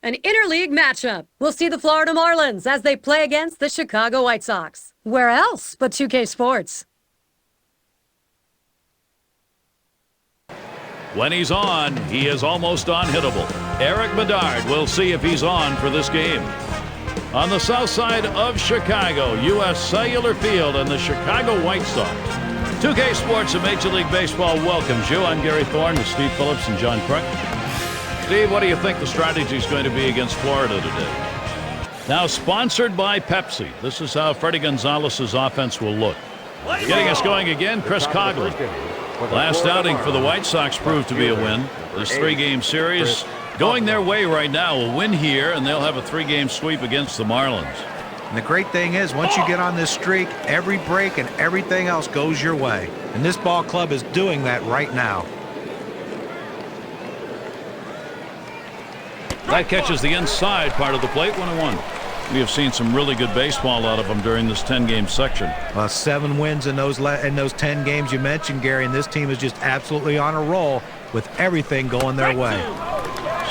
An interleague matchup. We'll see the Florida Marlins as they play against the Chicago White Sox. Where else but 2K Sports? When he's on, he is almost unhittable. Eric Bedard will see if he's on for this game. On the south side of Chicago, U.S. Cellular Field and the Chicago White Sox. 2K Sports and Major League Baseball welcomes you. I'm Gary Thorne with Steve Phillips and John Crook. Steve, what do you think the strategy is going to be against Florida today? Now, sponsored by Pepsi. This is how Freddie Gonzalez's offense will look. Getting us going again, Chris Coughlin. Last outing for the White Sox proved to be a win. This three-game series going their way right now. A win here, and they'll have a three-game sweep against the Marlins. And the great thing is, once you get on this streak, every break and everything else goes your way. And this ball club is doing that right now. That catches the inside part of the plate, 1-1. We have seen some really good baseball out of them during this 10-game section. 7 wins in those 10 games you mentioned, Gary, and this team is just absolutely on a roll with everything going their way.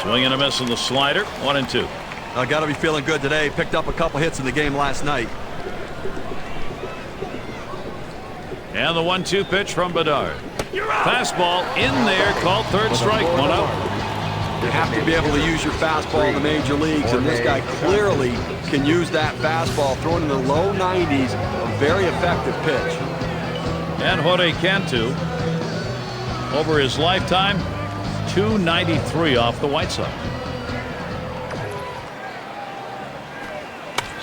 Swing and a miss on the slider, 1-2. I got to be feeling good today. Picked up a couple hits in the game last night. And the 1-2 pitch from Bedard. Fastball in there, called third strike, 1 out. You have to be able to use your fastball in the major leagues, and this guy clearly can use that fastball, throwing in the low 90s, a very effective pitch. And Jorge Cantu, over his lifetime, 293 off the White Sox.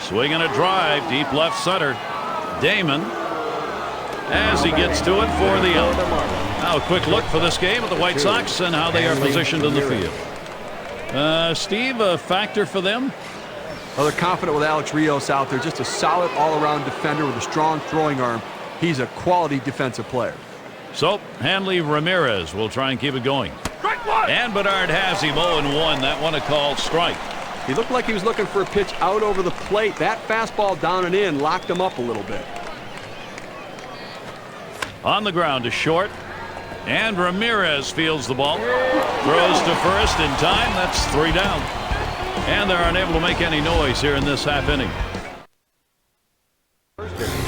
Swing and a drive, deep left center. Damon, as he gets to it for the out. Now a quick look for this game at the White Sox and how they are positioned in the field. Steve, a factor for them? Well, they're confident with Alex Rios out there. Just a solid all-around defender with a strong throwing arm. He's a quality defensive player. So Hanley Ramirez will try and keep it going. And Bedard has him 0-1. That one a called strike. He looked like he was looking for a pitch out over the plate. That fastball down and in locked him up a little bit. On the ground to short. And Ramirez fields the ball. Throws to first in time. That's 3 down. And they're unable to make any noise here in this half inning.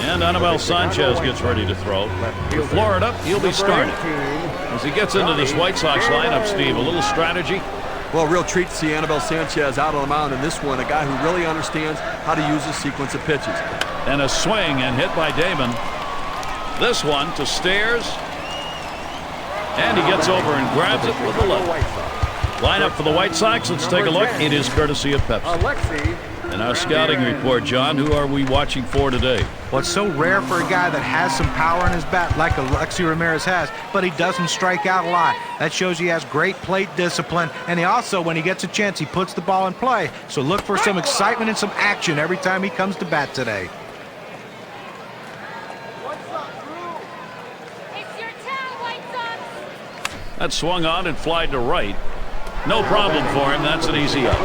And Anibal Sanchez gets ready to throw. For Florida, he'll be starting. As he gets into this White Sox lineup, Steve, a little strategy. Well, a real treat to see Anibal Sanchez out on the mound in this one. A guy who really understands how to use a sequence of pitches. And a swing and hit by Damon. This one to Stairs. And he gets over and grabs it with the left. Lineup for the White Sox. Let's take a look. It is courtesy of Pepsi. And our scouting report, John, who are we watching for today? Well, it's so rare for a guy that has some power in his bat like Alexi Ramirez has, but he doesn't strike out a lot. That shows he has great plate discipline, and he also, when he gets a chance, he puts the ball in play. So look for some excitement and some action every time he comes to bat today. That swung on and flied to right. No problem for him. That's an easy out.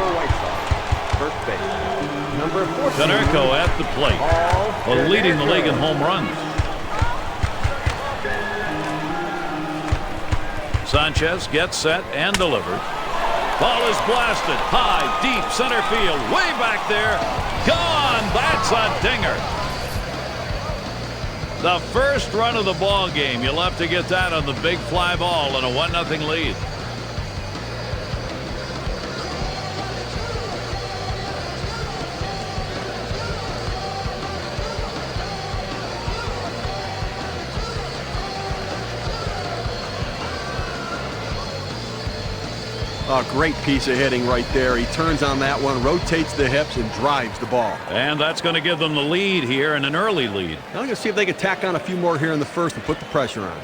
Canerco at the plate. Well, leading the league in home runs. Sanchez gets set and delivered. Ball is blasted high, deep center field, way back there. Gone. That's a dinger. The first run of the ball game. You'll have to get that on the big fly ball and a 1-0 lead. A great piece of hitting right there. He turns on that one, rotates the hips, and drives the ball. And that's going to give them the lead here, and an early lead. Now I'm going to see if they can tack on a few more here in the first and put the pressure on.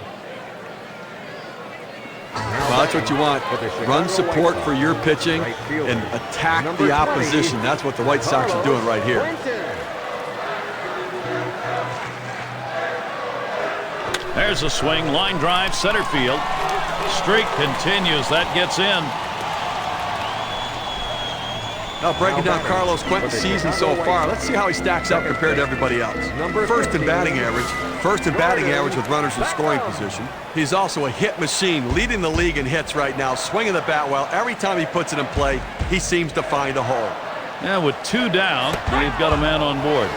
Well, that's what you want. Run support for your pitching and attack the opposition. That's what the White Sox are doing right here. There's a swing, line drive, center field. Streak continues. That gets in. Now breaking down Carlos Quentin's season so far, let's see how he stacks up compared to everybody else. First in batting average with runners in scoring position. He's also a hit machine, leading the league in hits right now, swinging the bat well. Every time he puts it in play, he seems to find a hole. And with 2 down, they've got a man on board.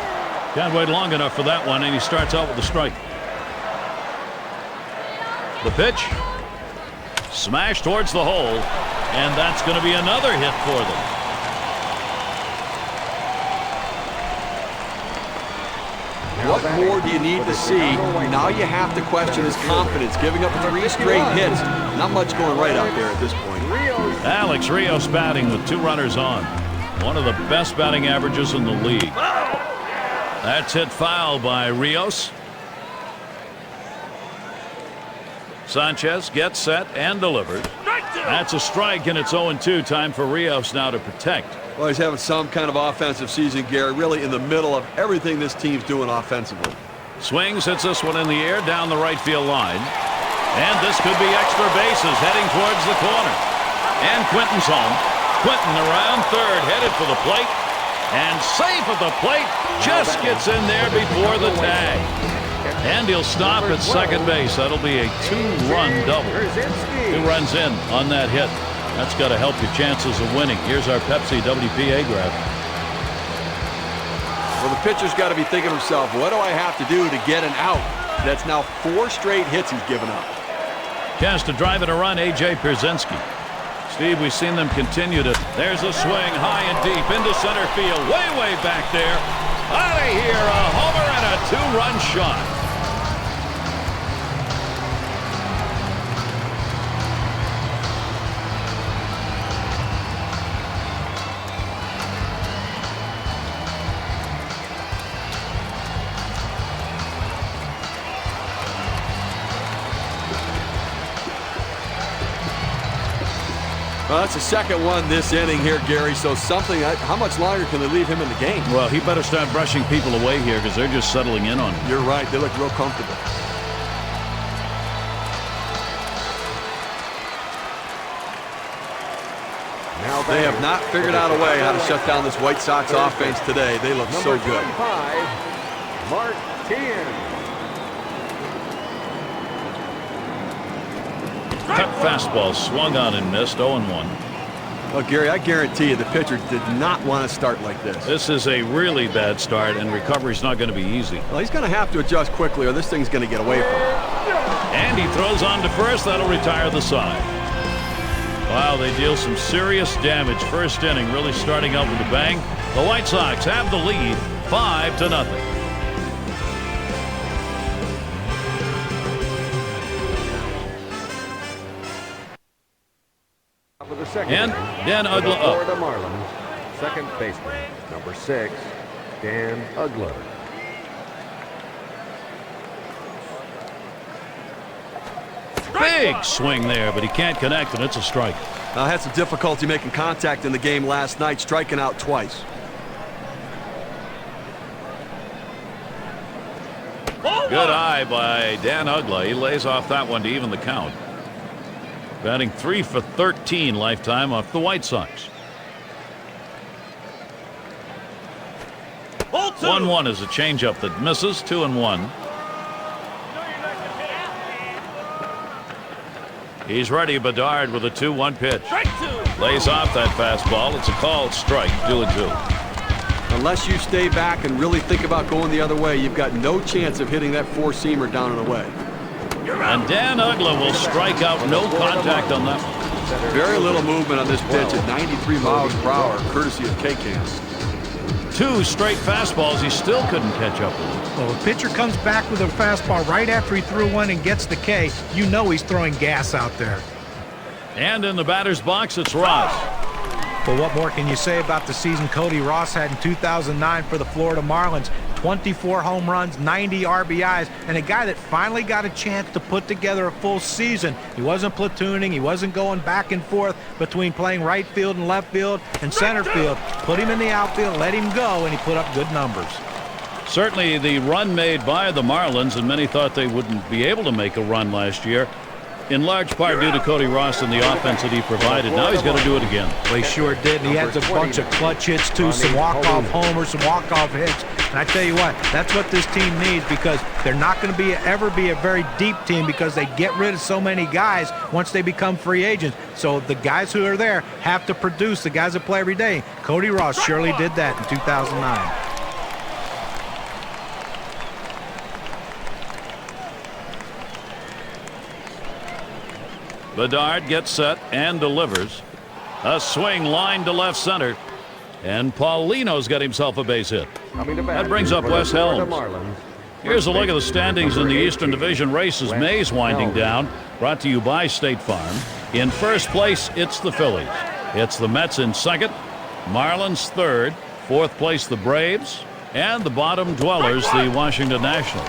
Can't wait long enough for that one, and he starts out with a strike. The pitch. Smash towards the hole, and that's going to be another hit for them. What more do you need to see? Now you have to question his confidence. Giving up 3 straight hits. Not much going right out there at this point. Alex Rios batting with 2 runners on. One of the best batting averages in the league. That's hit foul by Rios. Sanchez gets set and delivers. That's a strike, and it's 0-2. Time for Rios now to protect. Well, he's having some kind of offensive season, Gary, really in the middle of everything this team's doing offensively. Swings, hits this one in the air down the right field line. And this could be extra bases heading towards the corner. And Quentin's home. Quentin around third, headed for the plate. And safe at the plate. Just gets in there before the tag. And he'll stop at second base. That'll be a 2-run double. 2 runs in on that hit. That's got to help your chances of winning. Here's our Pepsi WPA graph. Well, the pitcher's got to be thinking to himself, what do I have to do to get an out? That's now 4 straight hits he's given up. Chance to drive and a run, A.J. Pierzynski. Steve, we've seen them continue to. There's a swing high and deep into center field. Way back there. Out of here, a homer and a 2-run shot. Well, that's the second one this inning here, Gary, so how much longer can they leave him in the game? Well, he better start brushing people away here because they're just settling in on him. You're right. They look real comfortable. They have not figured out a way how to shut down this White Sox offense today. They look so good. Cut fastball, swung on and missed, 0-1. Well, Gary, I guarantee you the pitcher did not want to start like this. This is a really bad start, and recovery's not going to be easy. Well, he's going to have to adjust quickly, or this thing's going to get away from him. And he throws on to first. That'll retire the side. Wow, they deal some serious damage. First inning really starting out with a bang. The White Sox have the lead, 5-0. And Dan Ugla up. Florida Marlins, second baseman, number 6, Dan Ugla. Big swing there, but he can't connect, and it's a strike. I had some difficulty making contact in the game last night, striking out twice. Good eye by Dan Ugla. He lays off that one to even the count. Batting 3 for 13 lifetime off the White Sox. 1-1 is a changeup that misses. 2-1. He's ready. Bedard with a 2-1 pitch. Lays off that fastball. It's a called strike. 2-2. Unless you stay back and really think about going the other way, you've got no chance of hitting that 4-seamer down and away. And Dan Ugla will strike out. No contact on that one. Very little movement on this pitch at 93 miles per hour, courtesy of K-Cam. 2 straight fastballs. He still couldn't catch up with it. Well, the pitcher comes back with a fastball right after he threw one and gets the K. You know he's throwing gas out there. And in the batter's box, it's Ross. Well, what more can you say about the season Cody Ross had in 2009 for the Florida Marlins? 24 home runs, 90 RBIs, and a guy that finally got a chance to put together a full season. He wasn't platooning. He wasn't going back and forth between playing right field and left field and center field. Put him in the outfield, let him go, and he put up good numbers. Certainly the run made by the Marlins, and many thought they wouldn't be able to make a run last year. in large part due to Cody Ross and the offense that he provided. Now he's got to do it again. Well, he sure did. And he had a bunch of clutch hits, too, some walk-off homers, some walk-off hits. And I tell you what, that's what this team needs, because they're not going to ever be a very deep team because they get rid of so many guys once they become free agents. So the guys who are there have to produce, the guys that play every day. Cody Ross surely did that in 2009. Bedard gets set and delivers. A swing line to left center. And Paulino's got himself a base hit. That brings up Wes Helms. Here's a look at the standings in the Eastern Division races. May's winding down. Brought to you by State Farm. In first place, it's the Phillies. It's the Mets in second. Marlins third. Fourth place, the Braves. And the bottom dwellers, the Washington Nationals.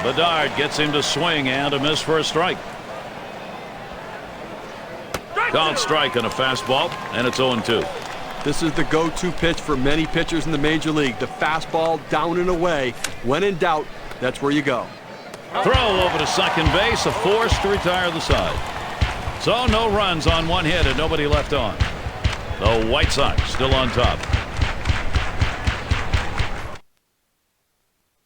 Bedard gets him to swing and a miss for a strike. Called strike on a fastball, and it's 0-2. This is the go-to pitch for many pitchers in the major league. The fastball down and away. When in doubt, that's where you go. Throw over to second base, a force to retire the side. So no runs on one hit and nobody left on. The White Sox still on top.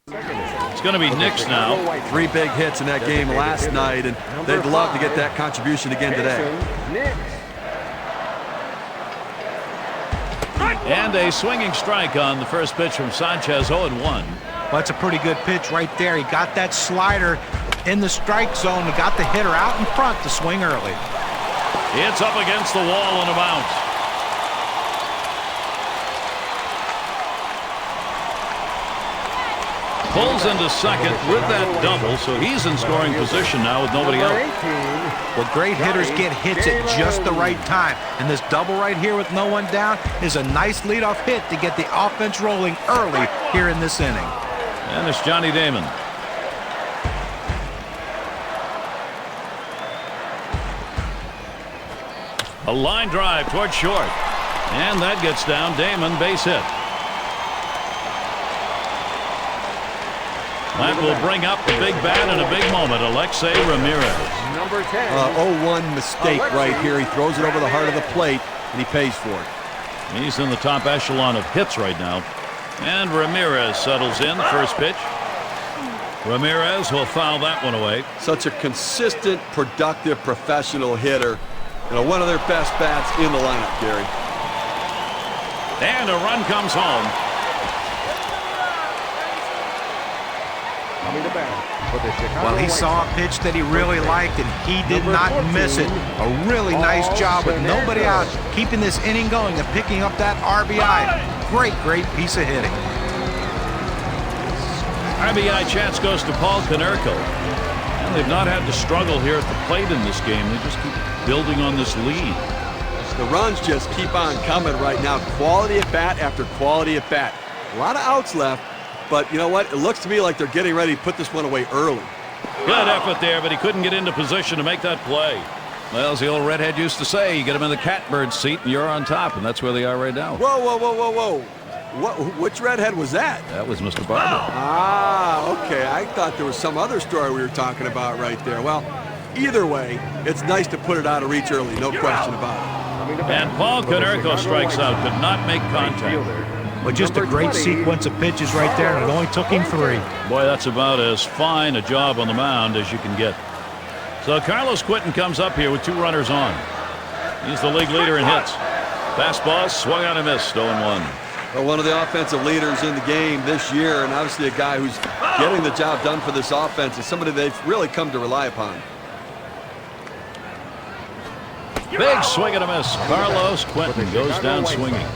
It's going to be Knicks now. 3 big hits in that game last night, and they'd love to get that contribution again today. And a swinging strike on the first pitch from Sanchez, 0-1. Well, that's a pretty good pitch right there. He got that slider in the strike zone and got the hitter out in front to swing early. It's up against the wall and a bounce. Pulls into second with that double, so he's in scoring position now with nobody out. Well, great hitters get hits at just the right time. And this double right here with no one down is a nice leadoff hit to get the offense rolling early here in this inning. And it's Johnny Damon. A line drive toward short. And that gets down. Damon, base hit. That will bring up the big bat in a big moment. Alexei Ramirez. Number 10. 0-1 mistake right here. He throws it over the heart of the plate, and he pays for it. He's in the top echelon of hits right now. And Ramirez settles in. First pitch. Ramirez will foul that one away. Such a consistent, productive, professional hitter. You know, one of their best bats in the lineup, Gary. And a run comes home. Well, he saw a pitch that he really liked, and he did not miss it. A really nice job with nobody out, keeping this inning going and picking up that RBI. Great, great piece of hitting. RBI chance goes to Paul Konerko. And they've not had to struggle here at the plate in this game. They just keep building on this lead. The runs just keep on coming right now. Quality at bat after quality at bat. A lot of outs left. But you know what? It looks to me like they're getting ready to put this one away early. Good effort there, but he couldn't get into position to make that play. Well, as the old redhead used to say, you get him in the catbird seat and you're on top, and that's where they are right now. Whoa, whoa, whoa, whoa, whoa. Which redhead was that? That was Mr. Barber. Ah, okay. I thought there was some other story we were talking about right there. Well, either way, it's nice to put it out of reach early, no question about it. And Paul Konerko strikes out, could not make contact. But just a great sequence of pitches right there, and it only took him 3. Boy, that's about as fine a job on the mound as you can get. So Carlos Quinton comes up here with 2 runners on. He's the league leader in hits. Fastball swung on and missed, 0-1. Well, one of the offensive leaders in the game this year, and obviously a guy who's getting the job done for this offense, is somebody they've really come to rely upon. Big swing and a miss. Carlos Quinton goes down swinging.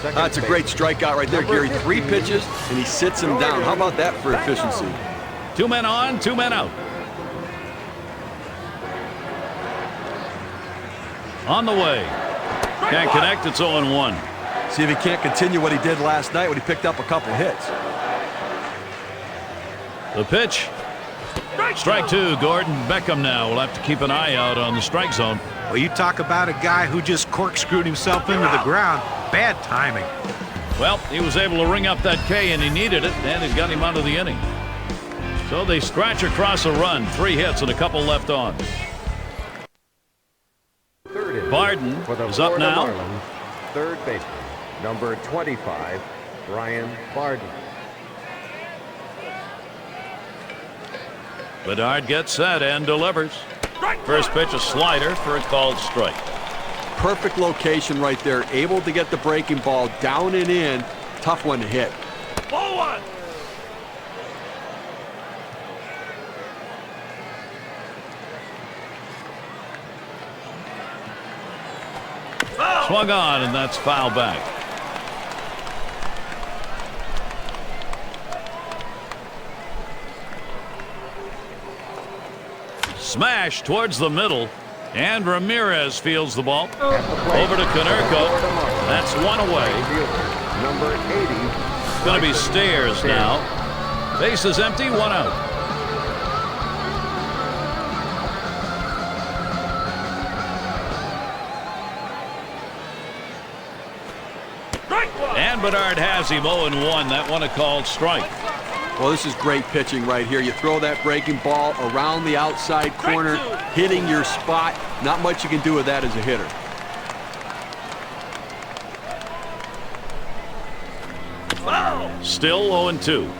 That's a great strikeout right there, Gary. 3 pitches, and he sits him down. How about that for efficiency? 2 men on, 2 men out. On the way. Can't connect, it's 0-1. See if he can't continue what he did last night when he picked up a couple hits. The pitch. Strike 2, Gordon Beckham now will have to keep an eye out on the strike zone. Well, you talk about a guy who just corkscrewed himself into the ground. Bad timing. Well, he was able to ring up that K, and he needed it, and it got him out of the inning. So they scratch across a run, 3 hits and a couple left on. Barden For the is up Florida now. Marlins, third baseman, number 25, Brian Barden. Bedard gets set and delivers. First pitch, a slider for a called strike. Perfect location right there. Able to get the breaking ball down and in. Tough one to hit. Ball one. Swung on, and that's foul back. Smash towards the middle, and Ramirez fields the ball. Over to Konerko. That's one away. Number 80. Going to be Stairs now. Base is empty, one out. And Bedard has him 0-1. That one a called strike. Well, this is great pitching right here. You throw that breaking ball around the outside corner, hitting your spot. Not much you can do with that as a hitter. Still 0-2.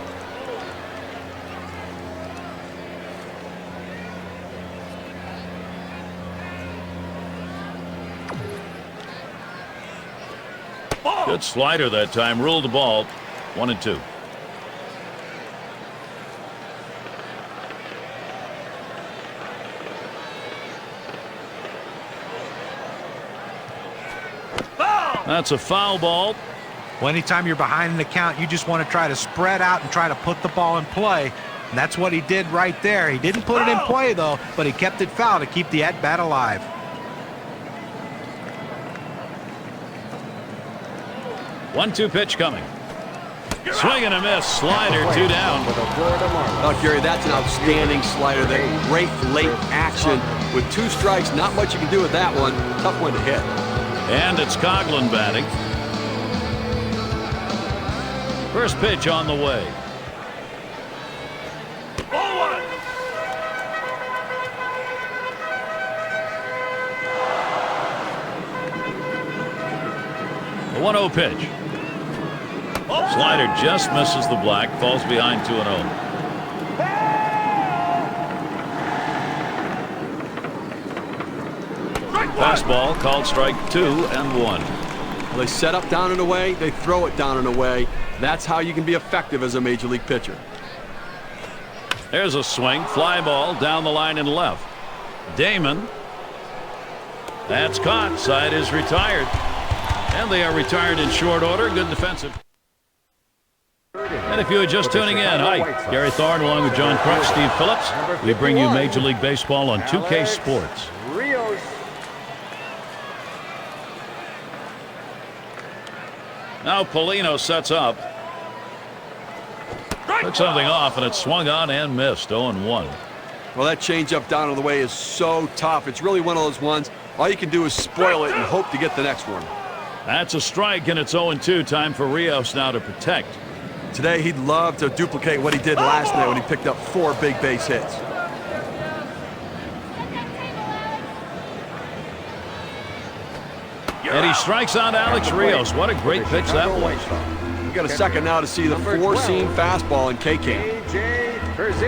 Good slider that time. Ruled the ball. 1-2. That's a foul ball. Well, anytime you're behind in the count, you just want to try to spread out and try to put the ball in play. And that's what he did right there. He didn't put it in play, though, but he kept it foul to keep the at-bat alive. One-two pitch coming. Swing and a miss. Slider, 2 down. For the Florida Marlins. Now, Gary, that's an outstanding slider. That great late action. With 2 strikes, not much you can do with that one. Tough one to hit. And it's Coughlin batting. First pitch on the way. The 1-0 pitch. Slider just misses the black, falls behind 2-0. Fastball called strike 2-1. Well, they set up down and away. They throw it down and away. That's how you can be effective as a major league pitcher. There's a swing, fly ball down the line and left. Damon. That's caught. Side is retired. And they are retired in short order. Good defensive. And if you are just tuning in, hi, Gary Thorne along with John Crutch, Steve Phillips. We bring you Major League Baseball on 2K Sports. Rios. Now Polino sets up. Took something off, and it swung on and missed. 0-1. Well, that changeup down and away is so tough. It's really one of those ones, all you can do is spoil it and hope to get the next one. That's a strike, and it's 0-2. Time for Rios now to protect. Today, he'd love to duplicate what he did last night when he picked up 4 big base hits. And he strikes out Alex Rios. What a great pitch that was. We got a second now to see the 4-seam fastball in K-Camp.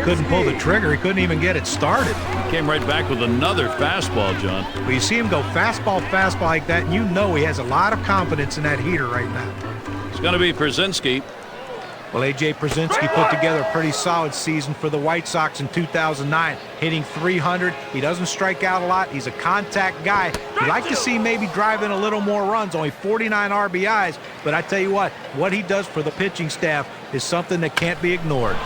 Couldn't pull the trigger. He couldn't even get it started. Came right back with another fastball, John. But you see him go fastball like that, and you know he has a lot of confidence in that heater right now. It's going to be Przinsky. Well, A.J. Przinsky put together a pretty solid season for the White Sox in 2009, hitting .300. He doesn't strike out a lot. He's a contact guy. You'd like to see maybe drive in a little more runs, only 49 RBIs. But I tell you what he does for the pitching staff is something that can't be ignored.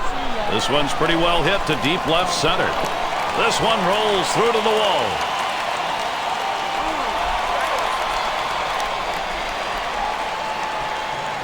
This one's pretty well hit to deep left center. This one rolls through to the wall.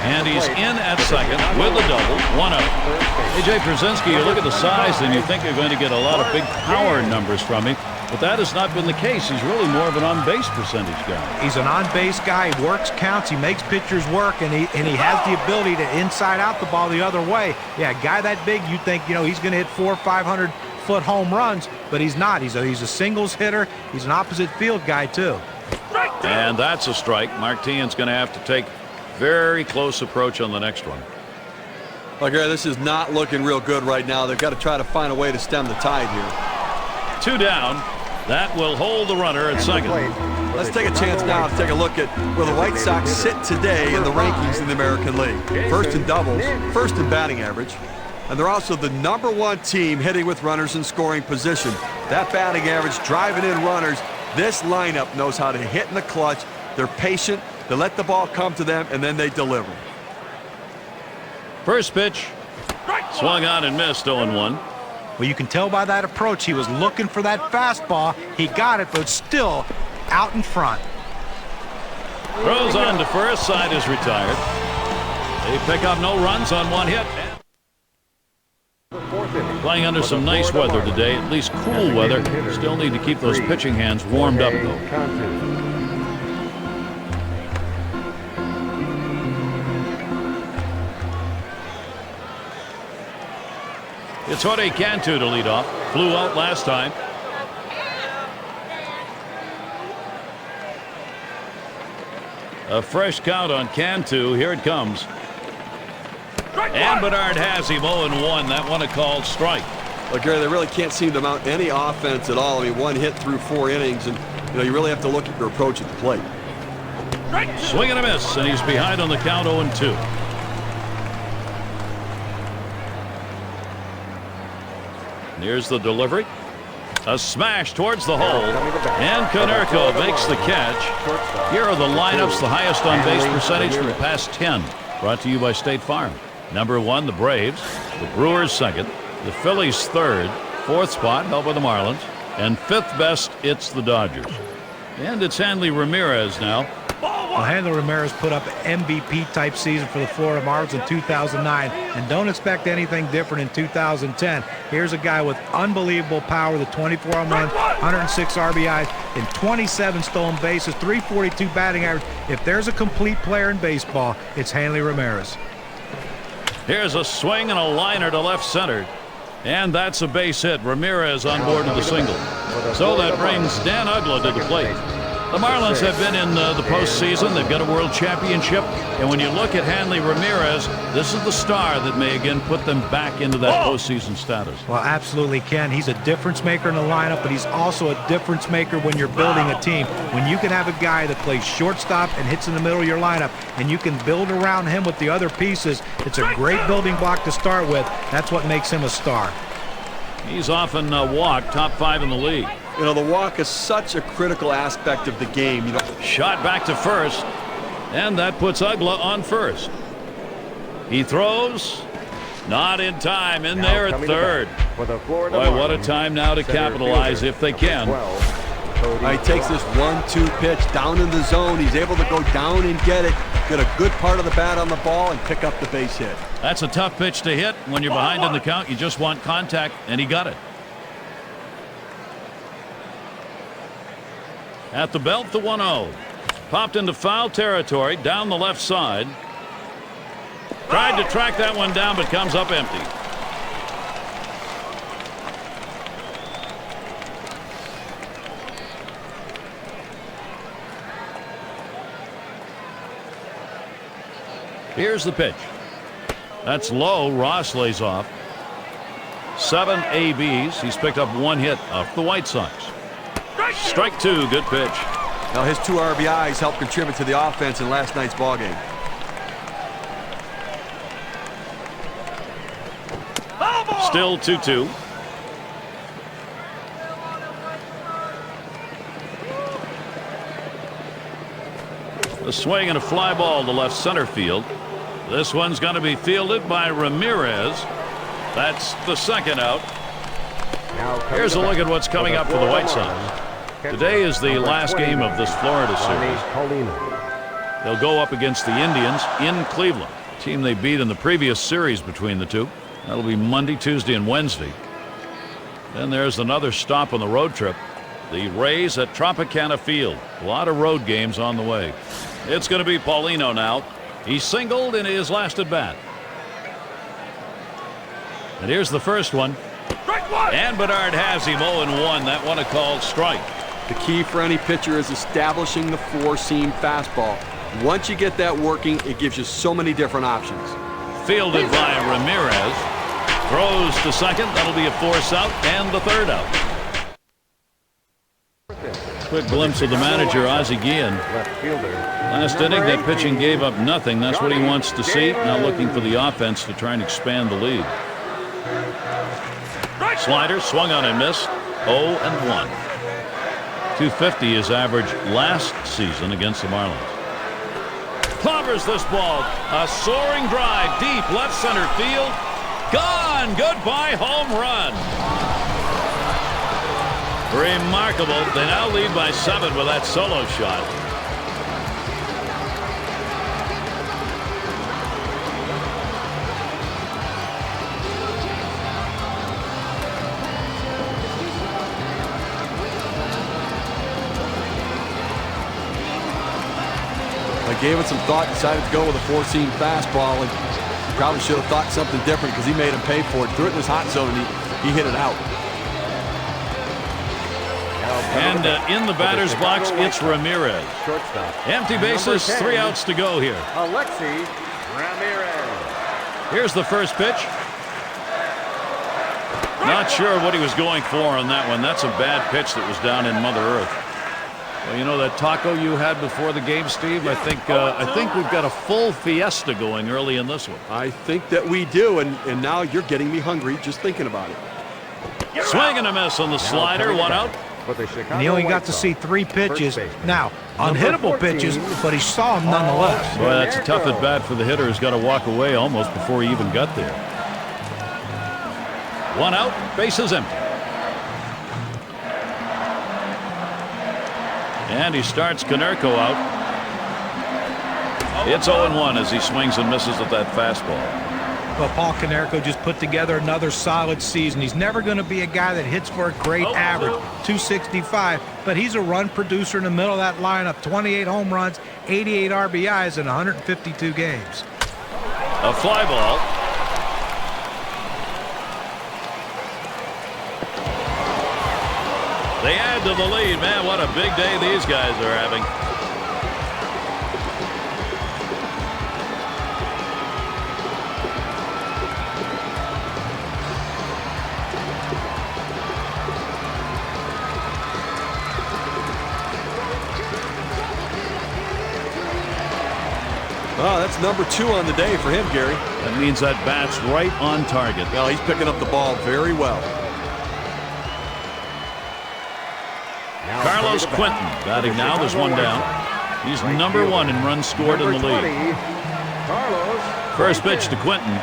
And he's in at second with a double, 1 out. A.J. Przinsky, you look at the size and you think you're going to get a lot of big power numbers from him, but that has not been the case. He's really more of an on-base percentage guy. He's an on-base guy. He works counts. He makes pitchers work, and he has the ability to inside out the ball the other way. Yeah, a guy that big, you think, he's going to hit 400 or 500-foot home runs, but he's not. He's a singles hitter. He's an opposite field guy, too. And that's a strike. Martin's going to have to take very close approach on the next one. Look here, this is not looking real good right now. They've got to try to find a way to stem the tide here. 2 down. That will hold the runner at second. Let's take a chance now to take a look at where the White Sox sit today in the rankings in the American League. First in doubles, first in batting average, and they're also the #1 team hitting with runners in scoring position. That batting average, driving in runners, this lineup knows how to hit in the clutch. They're patient, they let the ball come to them, and then they deliver. First pitch, swung on and missed, 0-1. Well, you can tell by that approach he was looking for that fastball. He got it, but still out in front. Throws on to first, side is retired. They pick up no runs on 1 hit. Playing under some nice weather today, at least cool weather. Still need to keep those pitching hands warmed up, though. It's Jorge Cantu to lead off. Flew out last time. A fresh count on Cantu. Here it comes. And Bedard has him 0-1. That one a called strike. Well, Gary, they really can't seem to mount any offense at all. I mean, 1 hit through 4 innings, and you really have to look at your approach at the plate. Swing and a miss, and he's behind on the count 0-2. Here's the delivery. A smash towards the hole. And Konerko makes the catch. Here are the lineups, the highest on base percentage for the past 10. Brought to you by State Farm. #1, the Braves. The Brewers 2nd. The Phillies 3rd. 4th spot held by the Marlins. And 5th best, it's the Dodgers. And it's Hanley Ramirez now. Well, Hanley Ramirez put up an MVP-type season for the Florida Marlins in 2009, and don't expect anything different in 2010. Here's a guy with unbelievable power, the 24 home runs, 106 RBIs, and 27 stolen bases, 342 batting average. If there's a complete player in baseball, it's Hanley Ramirez. Here's a swing and a liner to left center. And that's a base hit. Ramirez on board with a single. So that brings Dan Uggla to the plate. The Marlins have been in the postseason. They've got a world championship. And when you look at Hanley Ramirez, this is the star that may again put them back into that postseason status. Well, absolutely, Ken. He's a difference maker in the lineup, but he's also a difference maker when you're building a team. When you can have a guy that plays shortstop and hits in the middle of your lineup, and you can build around him with the other pieces, it's a great building block to start with. That's what makes him a star. He's often walked, top 5 in the league. You know, the walk is such a critical aspect of the game. You know, shot back to first, and that puts Uggla on first. He throws, not in time, in there at third. Boy, what a time now to capitalize if they can. He takes this 1-2 pitch down in the zone. He's able to go down and get it, get a good part of the bat on the ball, and pick up the base hit. That's a tough pitch to hit. When you're behind in the count, you just want contact, and he got it. At the belt, the 1-0. Popped into foul territory down the left side. Tried to track that one down, but comes up empty. Here's the pitch. That's low. Ross lays off. 7 ABs. He's picked up 1 hit off the White Sox. Strike 2, good pitch. Now his 2 RBIs helped contribute to the offense in last night's ballgame. Still 2-2. A swing and a fly ball to left center field. This one's going to be fielded by Ramirez. That's the 2nd out. Here's a look at what's coming up for the White Sox. Today is the last game of this Florida series. They'll go up against the Indians in Cleveland, a team they beat in the previous series between the two. That'll be Monday, Tuesday, and Wednesday. Then there's another stop on the road trip. The Rays at Tropicana Field. A lot of road games on the way. It's going to be Paulino now. He singled in his last at bat. And here's the first one. And Bedard has him 0-1. That one a called strike. The key for any pitcher is establishing the four-seam fastball. Once you get that working, it gives you so many different options. Fielded by Ramirez. Throws to second. That'll be a force out and the third out. Quick glimpse of the manager, Ozzie Guillen. Left fielder. Last inning, that pitching gave up nothing. That's what he wants to see. Now looking for the offense to try and expand the lead. Slider swung on and missed. 0-1. 250 is average last season against the Marlins. Clobbers this ball. A soaring drive deep left center field. Gone. Goodbye home run. Remarkable. They now lead by 7 with that solo shot. I gave it some thought, decided to go with a four-seam fastball, and probably should have thought something different because he made him pay for it. Threw it in his hot zone, and he hit it out. And in the batter's box, it's Ramirez. Shortstop. Empty bases, 3 outs to go here. Alexi Ramirez. Here's the first pitch. Not sure what he was going for on that one. That's a bad pitch that was down in Mother Earth. Well, you know that taco you had before the game, Steve? I think we've got a full fiesta going early in this one. I think that we do, and now you're getting me hungry just thinking about it. Swing and a miss on the slider, 1 out. And he only got to see 3 pitches. Now, unhittable pitches, but he saw them nonetheless. Boy, that's a tough at bat for the hitter. He's got to walk away almost before he even got there. 1 out, bases empty. And he starts Konerko out. It's 0-1 as he swings and misses at that fastball. Well, Paul Konerko just put together another solid season. He's never going to be a guy that hits for a great average, 265, but he's a run producer in the middle of that lineup. 28 home runs, 88 RBIs in 152 games. A fly ball. They add to the lead. Man, what a big day these guys are having. Oh, that's number 2 on the day for him, Gary. That means that bat's right on target. Well, he's picking up the ball very well. Carlos Quentin batting now. There's 1 down. He's number 1 in runs scored in the league. First pitch to Quentin.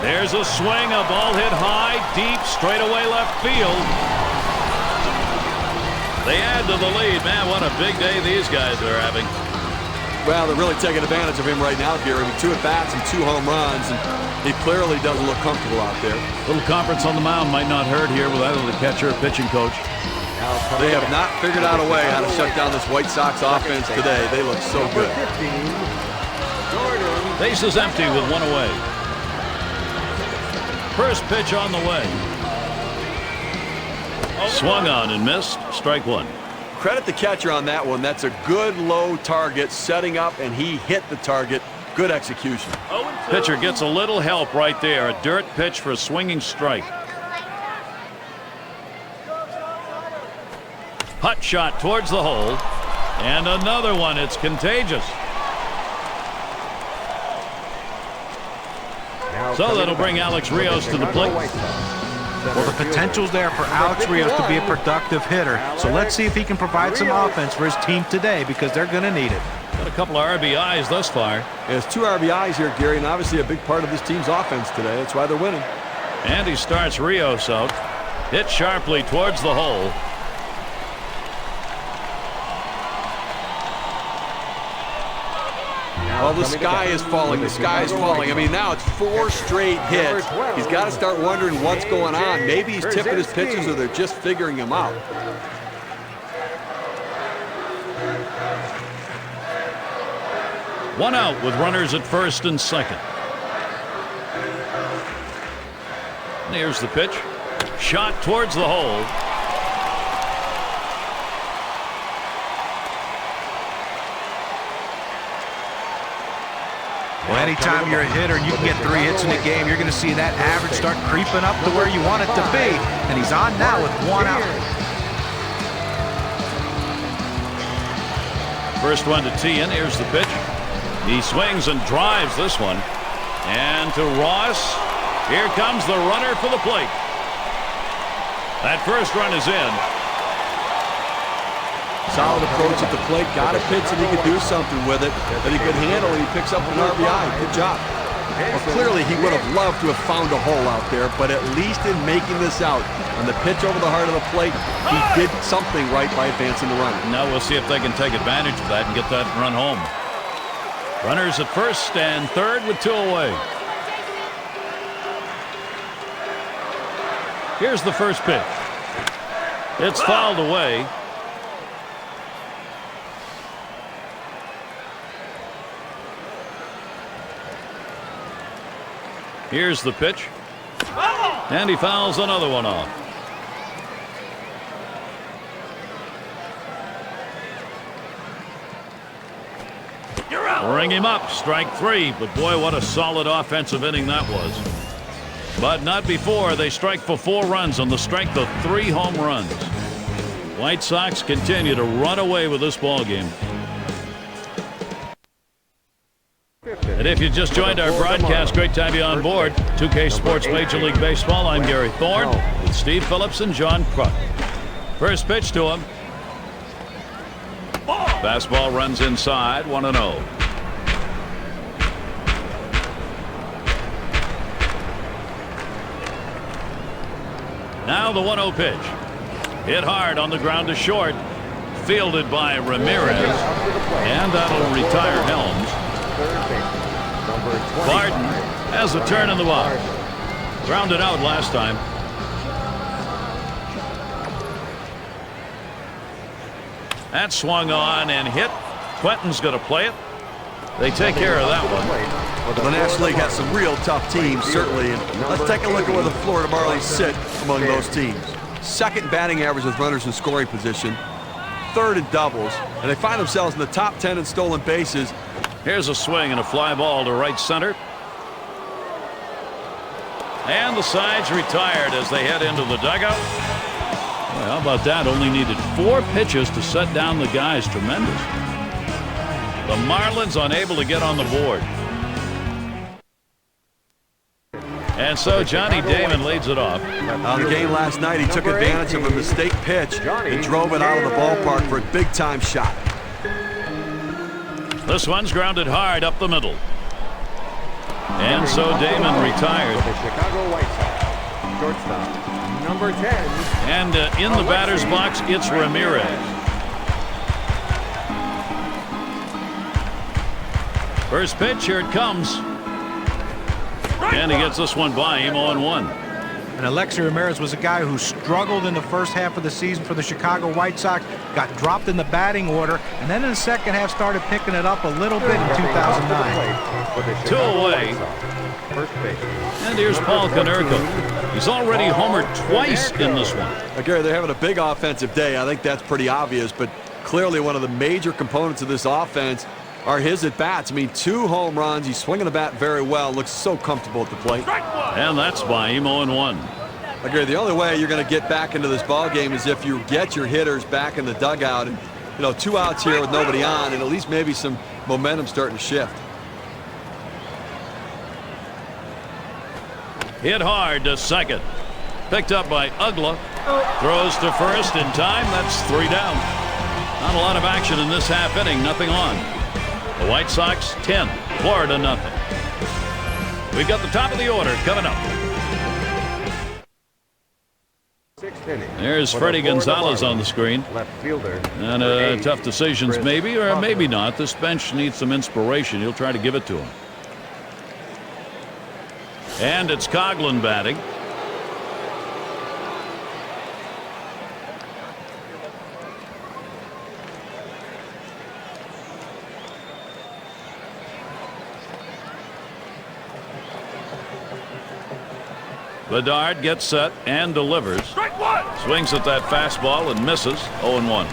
There's a swing, a ball hit high, deep, straightaway left field. They add to the lead. Man, what a big day these guys are having. Well, they're really taking advantage of him right now, Gary, with 2 at-bats and 2 home runs, and he clearly doesn't look comfortable out there. Little conference on the mound might not hurt here with either the catcher or pitching coach. They have not figured out a way how to shut down this White Sox offense today. They look so good. Bases empty with 1 away. First pitch on the way. Swung on and missed. Strike 1. Credit the catcher on that one. That's a good low target, setting up, and he hit the target. Good execution. Pitcher gets a little help right there. A dirt pitch for a swinging strike. Hut shot towards the hole. And another one. It's contagious. So that'll bring Alex Rios to the plate. Well, the potential's there for Alex Rios to be a productive hitter. So let's see if he can provide some offense for his team today, because they're going to need it. Got a couple of RBIs thus far. There's 2 RBIs here, Gary, and obviously a big part of this team's offense today. That's why they're winning. And he starts Rios out. Hit sharply towards the hole. Well, the sky is falling. The sky is falling. I mean, now it's 4 straight hits. He's got to start wondering what's going on. Maybe he's tipping his pitches, or they're just figuring him out. One out with runners at first and second. Here's the pitch. Shot towards the hole. Well, anytime you're a hitter and you can get 3 hits in a game, you're going to see that average start creeping up to where you want it to be. And he's on now with 1 out. First one to tee in. Here's the pitch. He swings and drives this one. And to Ross. Here comes the runner for the plate. That first run is in. Solid approach at the plate. Got a pitch and he could do something with it that he could handle, and he picks up an RBI. Good job. Well, clearly he would have loved to have found a hole out there, but at least in making this out on the pitch over the heart of the plate, he did something right by advancing the runner. Now we'll see if they can take advantage of that and get that run home. Runners at first and third with 2 away. Here's the first pitch. It's fouled away. Here's the pitch. And he fouls another one off. Ring him up. Strike 3. But boy, what a solid offensive inning that was. But not before they strike for 4 runs on the strength of 3 home runs. White Sox continue to run away with this ball game. And if you just joined our broadcast, great to have you on board. 2K Sports Major League Baseball. I'm Gary Thorne with Steve Phillips and John Kruk. First pitch to him. Fastball runs inside, 1-0. Now the 1-0 pitch. Hit hard on the ground to short. Fielded by Ramirez. And that'll retire Helms. Barton has a turn in the box. Grounded out last time. That swung on and hit. Quentin's going to play it. They take care of that one. The National League has some real tough teams, certainly. And let's take a look at where the Florida Marlins sit among those teams. Second batting average with runners in scoring position. Third in doubles. And they find themselves in the top 10 in stolen bases. Here's a swing and a fly ball to right center. And the side's retired as they head into the dugout. Well, how about that? Only needed 4 pitches to set down the guys. Tremendous. The Marlins unable to get on the board. And so Johnny Damon leads it off. On the game last night, he took advantage of a mistake pitch and drove it out of the ballpark for a big-time shot. This one's grounded hard up the middle. And so Damon retired. The Chicago White Sox. Shortstop, number 10. And in the batter's box, it's Ramirez. First pitch, here it comes. And he gets this one by him, 0-1. And Alexi Ramirez was a guy who struggled in the first half of the season for the Chicago White Sox, got dropped in the batting order, and then in the second half started picking it up a little bit in 2009. 2 away. And here's Paul Konerko. He's already homered twice in this one. Gary, they're having a big offensive day. I think that's pretty obvious, but clearly one of the major components of this offense are his at-bats. I mean, 2 home runs. He's swinging the bat very well. Looks so comfortable at the plate. And that's by him, 0-1. Gary, the only way you're going to get back into this ball game is if you get your hitters back in the dugout. And, 2 outs here with nobody on, and at least maybe some momentum starting to shift. Hit hard to second. Picked up by Ugla. Throws to first in time. That's 3 down. Not a lot of action in this half inning. Nothing on. The White Sox 10, Florida nothing. We've got the top of the order coming up. There's Freddie Gonzalez on the screen. Left fielder. And tough decisions maybe or maybe not. This bench needs some inspiration. He'll try to give it to him. And it's Coughlin batting. Bedard gets set and delivers. Swings at that fastball and misses. 0-1.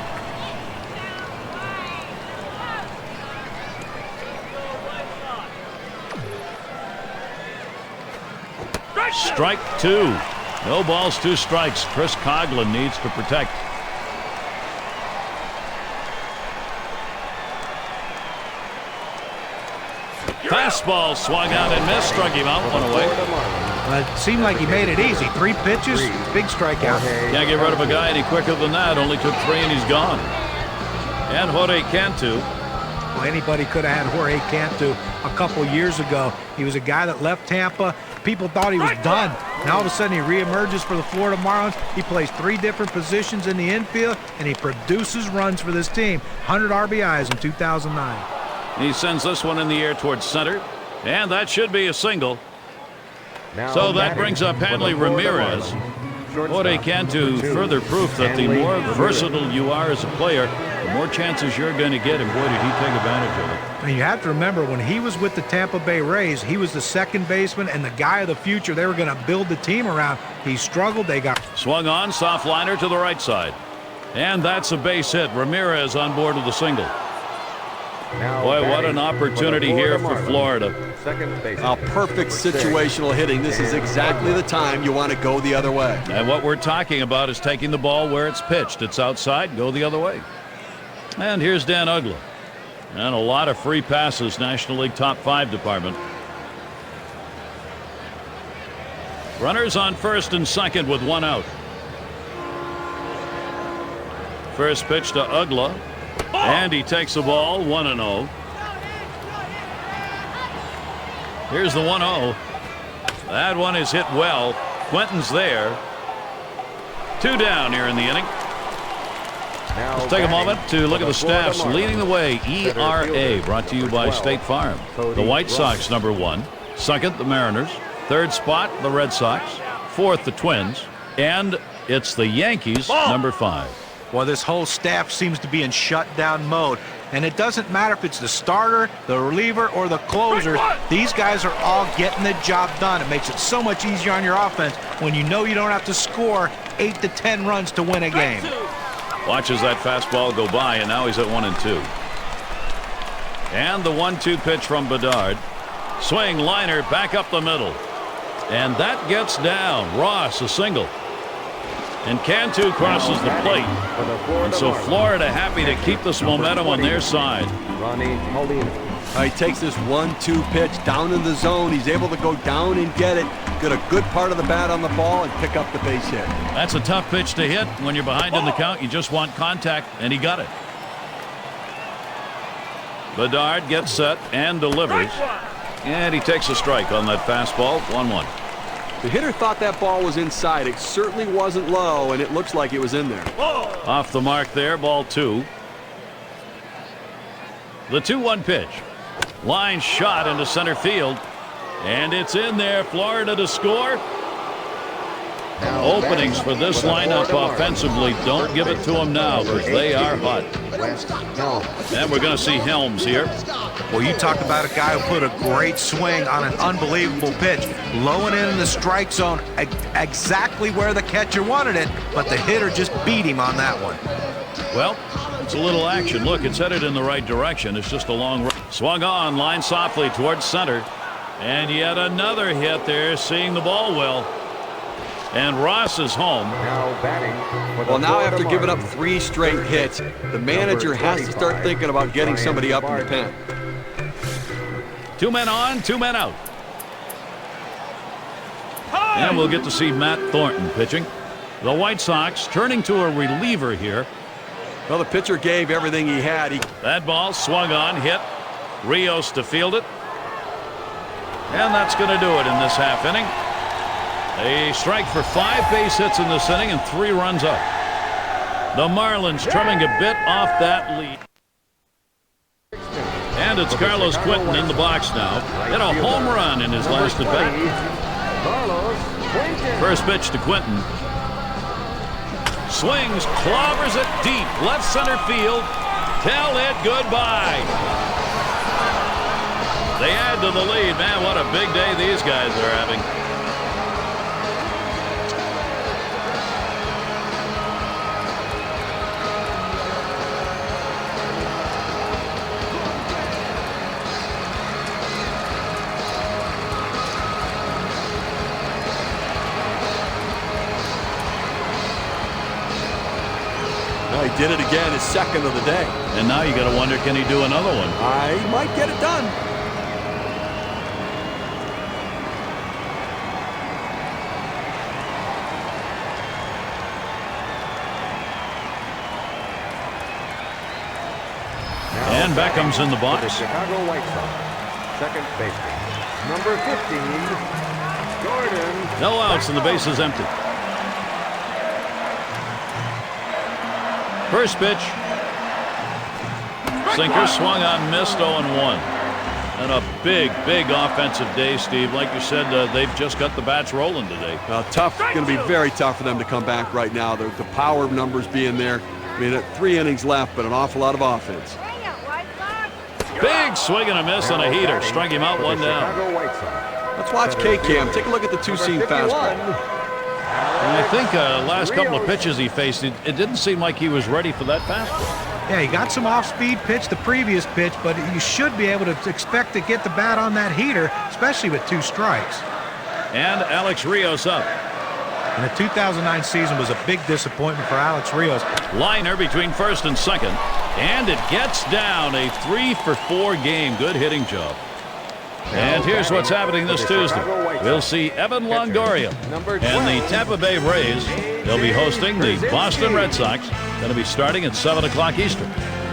Strike two. No balls, 2 strikes. Chris Coughlin needs to protect. Fastball swung out and missed. Struck him out. 1 away. It seemed like he made it easy. 3 pitches, big strikeout. Can't get rid of a guy any quicker than that. Only took 3 and he's gone. And Jorge Cantu. Well, anybody could have had Jorge Cantu a couple years ago. He was a guy that left Tampa. People thought he was done. Now all of a sudden he reemerges for the Florida Marlins. He plays 3 different positions in the infield, and he produces runs for this team. 100 RBIs in 2009. He sends this one in the air towards center, and that should be a single. So that brings up Hanley Ramirez. Jorge Cantu, further proof that the more versatile you are as a player, the more chances you're going to get, and boy, did he take advantage of it. And you have to remember, when he was with the Tampa Bay Rays, he was the second baseman and the guy of the future they were going to build the team around. He struggled. They got swung on, soft liner to the right side. And that's a base hit. Ramirez on board with a single. Boy, what an opportunity here for Florida. A perfect situational hitting. This is exactly the time you want to go the other way. And what we're talking about is taking the ball where it's pitched. It's outside, go the other way. And here's Dan Uggla. And a lot of free passes, National League top 5 department. Runners on first and second with 1 out. First pitch to Uggla. And he takes the ball, 1-0. Here's the 1-0. That one is hit well. Quentin's there. 2 down here in the inning. Let's take a moment to look at the staffs leading the way. ERA brought to you by State Farm. The White Sox #1. Second, the Mariners. Third spot, the Red Sox. Fourth, the Twins. And it's the Yankees #5. Well, this whole staff seems to be in shutdown mode. And it doesn't matter if it's the starter, the reliever, or the closer. These guys are all getting the job done. It makes it so much easier on your offense when you know you don't have to score 8 to 10 runs to win a game. Watches that fastball go by, and now he's at 1-2. And the 1-2 pitch from Bedard. Swing, liner, back up the middle. And that gets down. Ross, a single. And Cantu crosses the plate. And so Florida happy to keep this momentum on their side. He takes this 1-2 pitch down in the zone. He's able to go down and get it. Get a good part of the bat on the ball and pick up the base hit. That's a tough pitch to hit. When you're behind in the count, you just want contact, and he got it. Bedard gets set and delivers. And he takes a strike on that fastball. 1-1. The hitter thought that ball was inside. It certainly wasn't low, and it looks like it was in there. Off the mark there, ball 2. The 2-1 pitch. Line shot into center field. And it's in there. Florida to score. Openings for this lineup offensively. Don't give it to them now because they are hot. And we're going to see Helms here. Well, you talk about a guy who put a great swing on an unbelievable pitch. Low and in the strike zone, exactly where the catcher wanted it, but the hitter just beat him on that one. Well, it's a little action. Look, it's headed in the right direction. It's just a long run. Swung on, line softly towards center. And yet another hit there, seeing the ball well. And Ross is home. Well, now after giving up 3 straight hits, the manager has to start thinking about getting somebody up in the pen. 2 men on, 2 men out. And we'll get to see Matt Thornton pitching. The White Sox turning to a reliever here. Well, the pitcher gave everything he had. That ball swung on, hit. Rios to field it. And that's going to do it in this half inning. A strike for 5 base hits in this inning and 3 runs up. The Marlins trimming a bit off that lead. And it's Carlos Quentin in the box now. Hit a home run in his last at bat. First pitch to Quentin. Swings, clobbers it deep, left center field. Tell it goodbye. They add to the lead. Man, what a big day these guys are having. did it again, his second of the day. And now you got to wonder, can he do another one? I might get it done. And Beckham's in the For the box. Chicago White Sox, second baseman, number 15, Jordan. No outs and the base is empty. First pitch. Sinker swung on, missed, 0-1. And a big offensive day, Steve. Like you said, they've just got the bats rolling today. Tough, going to be very tough for them to come back right now. The power numbers being there. I mean, 3 innings left, but an awful lot of offense. Big swing and a miss on a heater. Struck him out, 1 down. Chicago White Sox. Let's watch K-Cam. Take a look at the two-seam fastball. And I think last couple of pitches he faced, it didn't seem like he was ready for that fastball. Yeah, he got some off-speed pitch the previous pitch, but you should be able to expect to get the bat on that heater, especially with 2 strikes. And Alex Rios up. And the 2009 season was a big disappointment for Alex Rios. Liner between first and second. And it gets down, a 3-for-4 game. Good hitting job. And here's what's happening this Tuesday. We'll see Evan Longoria and the Tampa Bay Rays. They'll be hosting the Boston Red Sox. Going to be starting at 7 o'clock Eastern.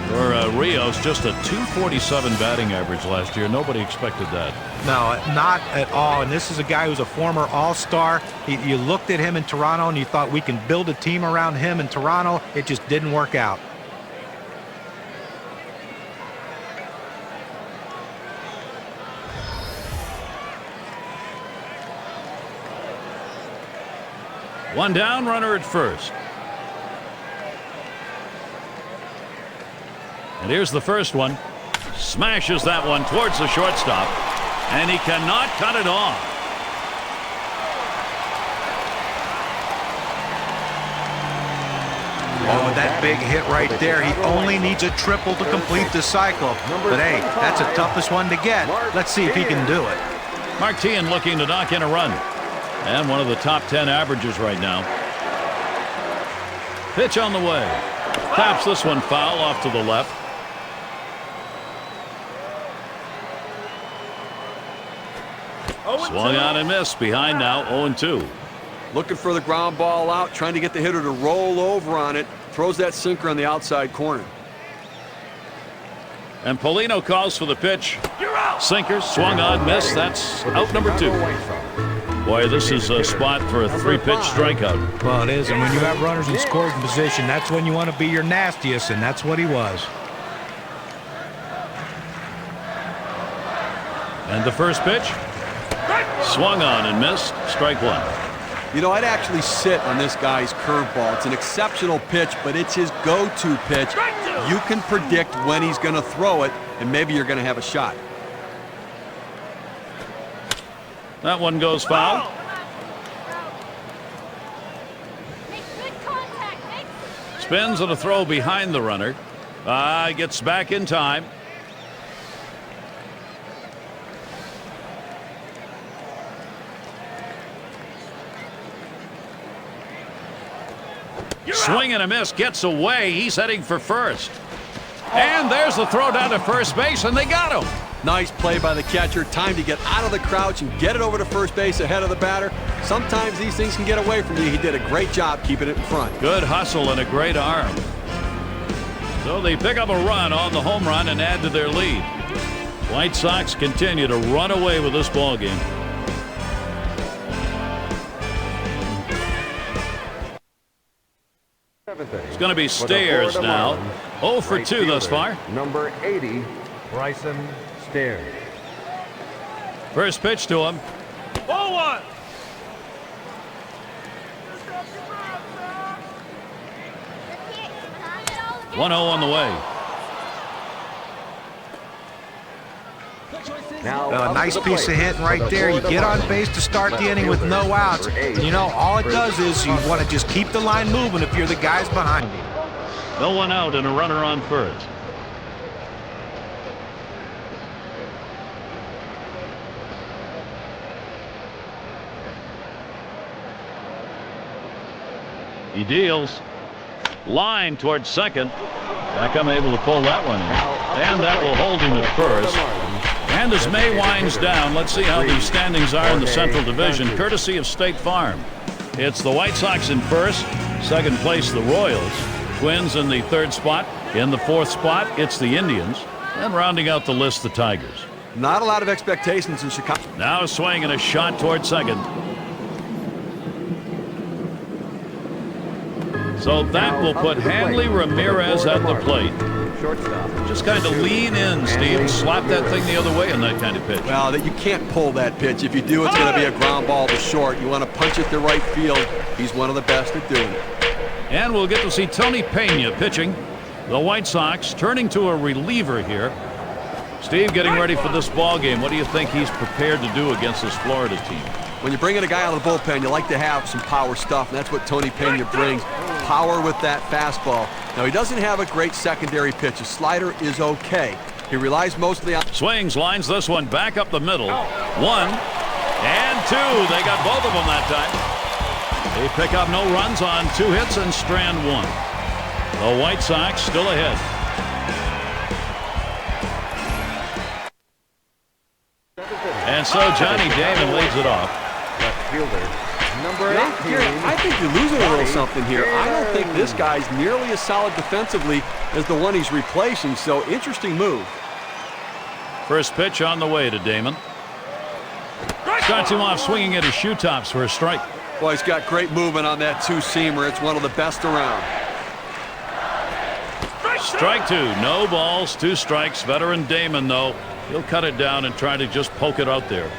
For Rios, just a .247 batting average last year. Nobody expected that. No, not at all. And this is a guy who's a former All-Star. You looked at him in Toronto and you thought we can build a team around him in Toronto. It just didn't work out. One down, runner at first. And here's the first one. Smashes that one towards the shortstop. And he cannot cut it off. Oh, that big hit right there. He only needs a triple to complete the cycle. But hey, that's the toughest one to get. Let's see if he can do it. Martin looking to knock in a run. And one of the top 10 averages right now. Pitch on the way. Taps this one foul off to the left. Swung on and missed. Behind now, 0-2. Looking for the ground ball out, trying to get the hitter to roll over on it. Throws that sinker on the outside corner. And Polino calls for the pitch. Sinker, swung on, missed. That's out number 2. Boy, this is a spot for a 3-pitch strikeout. Well, it is. And when you have runners in scoring position, that's when you want to be your nastiest, and that's what he was. And the first pitch. Swung on and missed. Strike 1. You know, I'd actually sit on this guy's curveball. It's an exceptional pitch, but it's his go-to pitch. You can predict when he's going to throw it, and maybe you're going to have a shot. That one goes foul. Spins on a throw behind the runner. Gets back in time. Swing and a miss, gets away. He's heading for first. And there's the throw down to first base, and they got him. Nice play by the catcher. Time to get out of the crouch and get it over to first base ahead of the batter. Sometimes these things can get away from you. He did a great job keeping it in front. Good hustle and a great arm. So they pick up a run on the home run and add to their lead. White Sox continue to run away with this ball game. It's going to be Stairs now. 0 for 2 thus far. Number 80, Bryson Stairs. First pitch to him. 0-1. 1-0 on the way. Now A nice piece of hitting right there. You get on base to start the inning with no outs. And you know, all it does is you want to just keep the line moving if you're the guys behind you. No one out and a runner on first. He deals. Line towards second. Back able to pull that one in. And that will hold him at first. And as May winds down, let's see how the standings are in the Central Division, courtesy of State Farm. It's the White Sox in first. Second place, the Royals. Twins in the third spot. In the fourth spot, it's the Indians. And rounding out the list, the Tigers. Not a lot of expectations in Chicago. Now a swing and a shot toward second. So that will put Hanley Ramirez at the plate. Shortstop. Just kind of lean in, Steve. Slap that thing the other way on that kind of pitch. Well, you can't pull that pitch. If you do, it's going to be a ground ball to short. You want to punch it to right field. He's one of the best at doing it. And we'll get to see Tony Pena pitching. The White Sox turning to a reliever here. Steve, getting ready for this ball game. What do you think he's prepared to do against this Florida team? When you bring in a guy out of the bullpen, you like to have some power stuff, and that's what Tony Pena brings. Power with that fastball. Now, he doesn't have a great secondary pitch. His slider is okay. He relies mostly on... Swings, lines this one back up the middle. 1 and 2. They got both of them that time. They pick up no runs on 2 hits and strand 1. The White Sox still ahead. And so Johnny Damon leads it off. Left fielder. Number 18. I think you're losing a little something here. I don't think this guy's nearly as solid defensively as the one he's replacing, so interesting move. First pitch on the way to Damon. Starts him off swinging at his shoe tops for a strike. Well, he's got great movement on that two-seamer. It's one of the best around. Strike 2. No balls, 2 strikes. Veteran Damon, though, he'll cut it down and try to just poke it out there.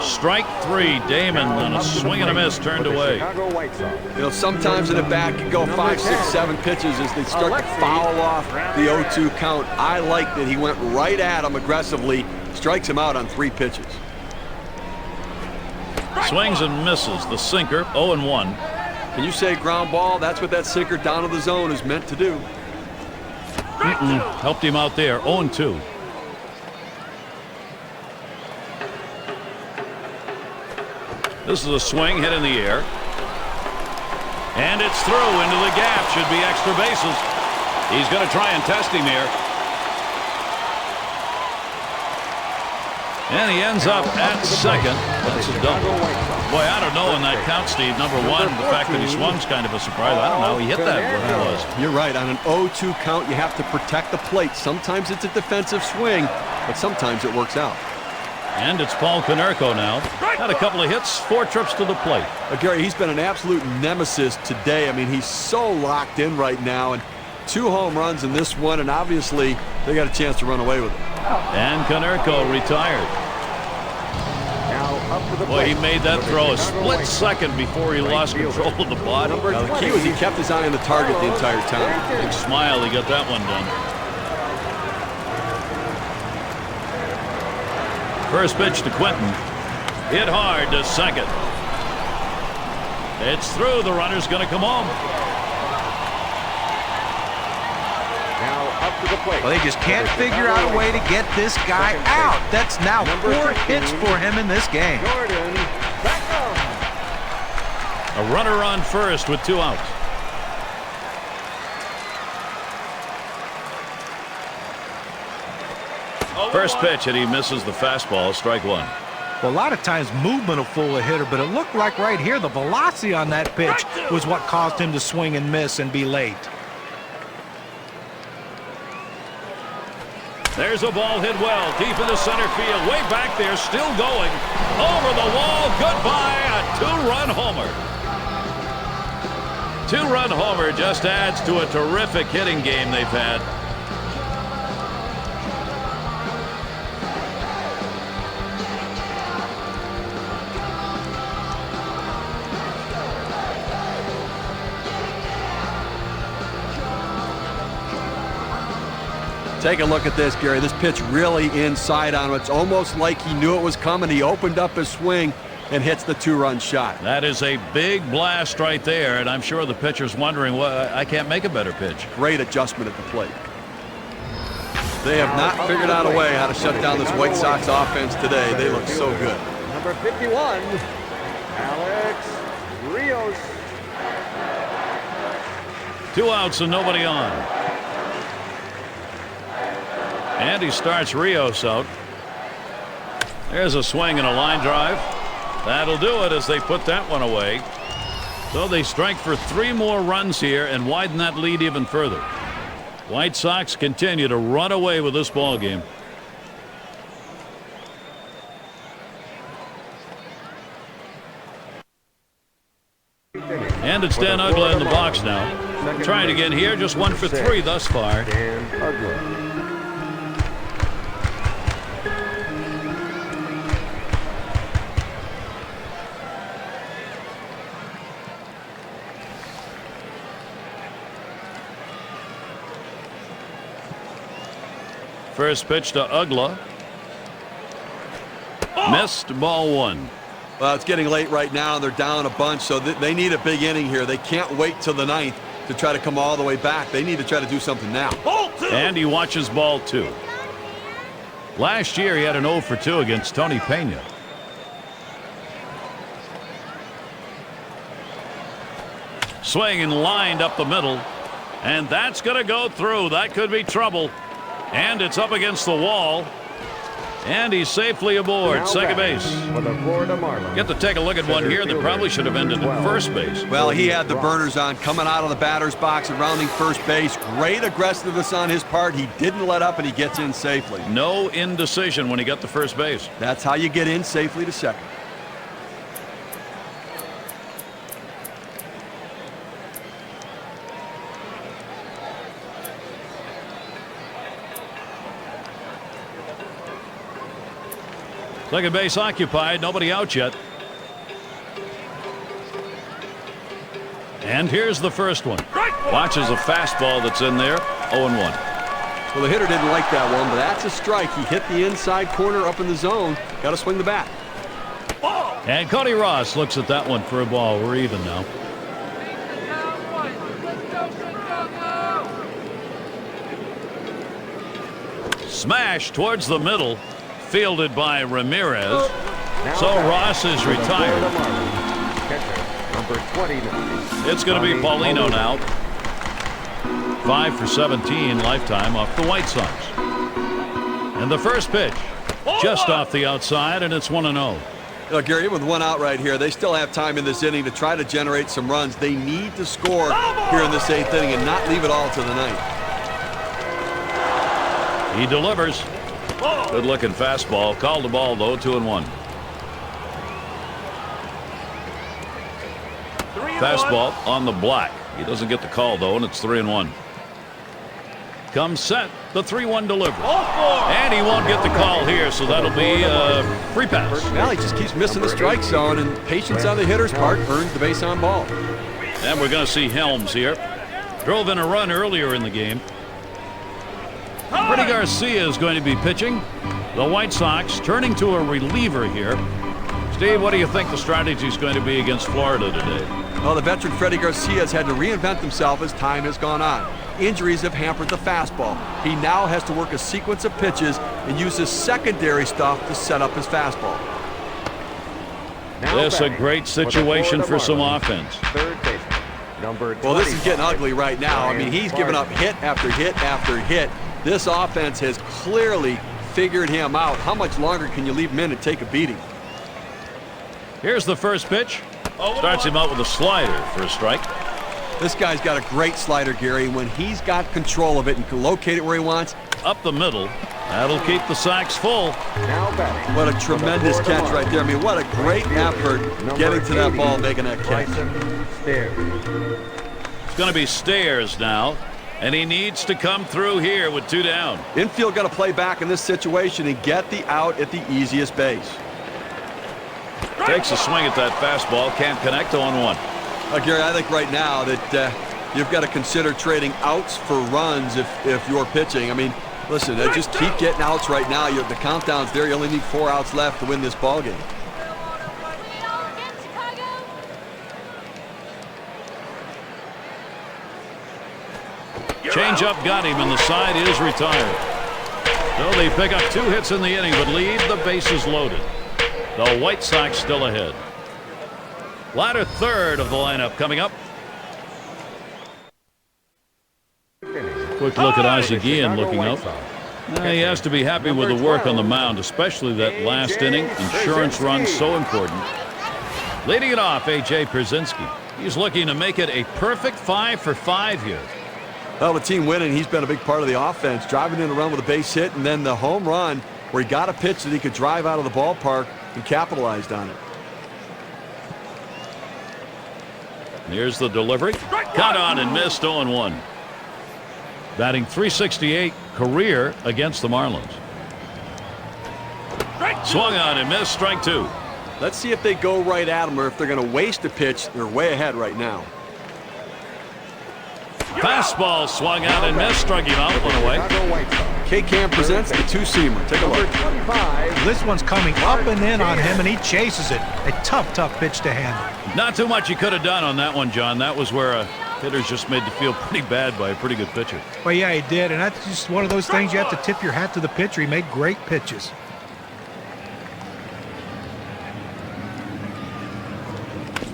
Strike 3. Damon on a swing and a miss turned away. Chicago White Sox. You know, sometimes in the back you go 5, 6, 7 pitches as they start to foul off the 0-2 count. I like that he went right at him aggressively, strikes him out on 3 pitches. Swings and misses. The sinker, 0-1. Can you say ground ball? That's what that sinker down to the zone is meant to do. Helped him out there, 0-2. This is a swing hit in the air. And it's through into the gap. Should be extra bases. He's going to try and test him here. And he ends up at second. That's a double. Boy, I don't know in that count, Steve. Number 1, the fact that he swung's kind of a surprise. I don't know. He hit that where it was. You're right. On an 0-2 count, you have to protect the plate. Sometimes it's a defensive swing, but sometimes it works out. And it's Paul Konerko now. Had a couple of hits, 4 trips to the plate. Gary, he's been an absolute nemesis today. I mean, he's so locked in right now, and 2 home runs in this one, and obviously they got a chance to run away with it. And Konerko retired. Now up to the Boy, plate. he made that throw a split second before he lost control of the body. Now, the key was he kept his eye on the target the entire time. Big smile, he got that one done. First pitch to Quentin. Hit hard to second. It's through. The runner's going to come home. Now up to the plate. Well, they just can't figure out a way to get this guy out. That's now 4 hits for him in this game. Jordan Beckham. A runner on first with 2 outs. First pitch, and he misses the fastball. Strike 1. Well, a lot of times movement will fool a hitter, but it looked like right here the velocity on that pitch was what caused him to swing and miss and be late. There's a ball hit well, deep into center field, way back there, still going. Over the wall, goodbye, a 2-run homer. 2-run homer just adds to a terrific hitting game they've had. Take a look at this, Gary. This pitch really inside on him. It's almost like he knew it was coming. He opened up his swing and hits the 2-run shot. That is a big blast right there, and I'm sure the pitcher's wondering, well, I can't make a better pitch. Great adjustment at the plate. They have not figured out a way how to shut down this White Sox offense today. They look so good. Number 51, Alex Rios. 2 outs and nobody on. And he starts Rios out. There's a swing and a line drive. That'll do it as they put that one away. So they strike for 3 more runs here and widen that lead even further. White Sox continue to run away with this ball game. And it's Dan Uggla in the box now. Trying again here, just 1 for 3 thus far. Dan Uggla. First pitch to Uggla. Missed, ball 1. Well, it's getting late right now. They're down a bunch, so they need a big inning here. They can't wait till the 9th to try to come all the way back. They need to try to do something now. And he watches ball 2. Last year he had an 0 for 2 against Tony Pena. Swing and lined up the middle. And that's going to go through. That could be trouble. And it's up against the wall. And he's safely aboard Now second batting base. for the Florida Marlins. Get to take a look at one here that probably should have ended at first base. Well, he had the burners on coming out of the batter's box and rounding first base. Great aggressiveness on his part. He didn't let up and he gets in safely. No indecision when he got to first base. That's how you get in safely to second. Second base occupied, nobody out yet. And here's the first one. Watches a fastball that's in there, 0-1. Well, the hitter didn't like that one, but that's a strike. He hit the inside corner up in the zone. Got to swing the bat. And Cody Ross looks at that one for a ball. We're even now. Smash towards the middle. Fielded by Ramirez. Now So batting Ross is for the Florida retired. Marlins. Catcher, number 29. It's going to be Paulino now. 5 for 17 lifetime off the White Sox. And the first pitch just off the outside, and it's 1-0. You know, Gary, with 1 out right here, they still have time in this inning to try to generate some runs. They need to score here in this 8th inning and not leave it all to the 9th. He delivers. Good looking fastball. Called the ball though, 2-1. Fastball on the block. He doesn't get the call though, and it's 3-1. Comes set. The 3-1 delivery. And he won't get the call here, so that'll be a free pass. Well, he just keeps missing the strike zone, and patience on the hitter's part earns the base on ball. And we're going to see Helms here. Drove in a run earlier in the game. Freddie Garcia is going to be pitching. The White Sox turning to a reliever here. Steve, what do you think the strategy is going to be against Florida today? Well, the veteran Freddie Garcia has had to reinvent himself as time has gone on. Injuries have hampered the fastball. He now has to work a sequence of pitches and use his secondary stuff to set up his fastball. Now This a batting great for the situation Florida for some Marlins. offense. Third baseman, number 25. Well, this is getting ugly right now. I mean, he's given up hit after hit after hit. This offense has clearly figured him out. How much longer can you leave him in and take a beating? Here's the first pitch. Starts him out with a slider for a strike. This guy's got a great slider, Gary. When he's got control of it and can locate it where he wants. Up the middle. That'll keep the Sox full. Now batting. What a for the tremendous Florida catch right there. I mean, what a great effort getting to that ball, making that catch. Bryson Stairs. It's going to be Stairs now. And he needs to come through here with 2 down. Infield got to play back in this situation and get the out at the easiest base. Takes a swing at that fastball. Can't connect, 0-1. Gary, I think right now that you've got to consider trading outs for runs if you're pitching. I mean, listen, just keep getting outs right now. The countdown's there. You only need 4 outs left to win this ball game. Change up got him, and the side is retired. So they pick up 2 hits in the inning, but leave the bases loaded. The White Sox still ahead. Latter third of the lineup coming up. Quick look at Ozzie Guillen looking up. He has to be happy with the work on the mound, especially that last inning. Insurance run, so important. Leading it off, A.J. Pierzynski. He's looking to make it a perfect 5 for 5 here. Well, the team winning, he's been a big part of the offense, driving in a run with a base hit, and then the home run where he got a pitch that he could drive out of the ballpark and capitalized on it. Here's the delivery. Caught on and missed 0-1. Batting .368 career against the Marlins. Swung on and missed, strike 2. Let's see if they go right at him or if they're going to waste a pitch. They're way ahead right now. Fastball swung out and missed, struck him out, one away. K-Cam presents the two-seamer. Take a look. This one's coming up and in on him, and he chases it. A tough, tough pitch to handle. Not too much he could have done on that one, John. That was where a hitter's just made to feel pretty bad by a pretty good pitcher. Well, yeah, he did, and that's just one of those things you have to tip your hat to the pitcher. He made great pitches.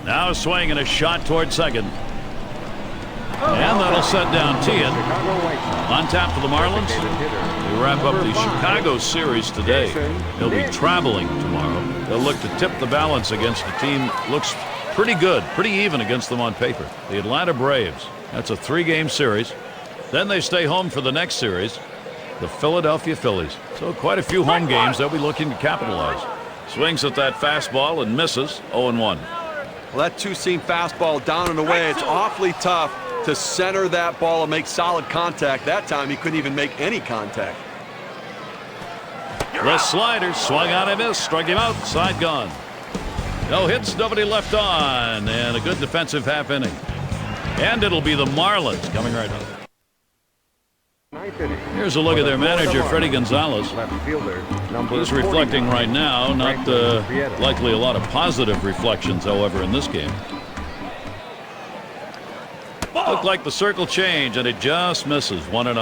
Now a swing and a shot toward second. And that'll set down Tian. On tap for the Marlins. They wrap up the Chicago series today. They'll be traveling tomorrow. They'll look to tip the balance against a team looks pretty good, pretty even against them on paper. The Atlanta Braves. That's a 3-game series. Then they stay home for the next series, the Philadelphia Phillies. So quite a few home games they'll be looking to capitalize. Swings at that fastball and misses 0-1. Well, that two-seam fastball down and away. It's awfully tough to center that ball and make solid contact. That time he couldn't even make any contact. The slider swung out and missed, struck him out, side gone. No hits, nobody left on, and a good defensive half inning. And it'll be the Marlins coming right up. Here's a look at their manager, Freddie Gonzalez. He's reflecting right now, not likely a lot of positive reflections, however, in this game. Looked like the circle change, and it just misses 1-0.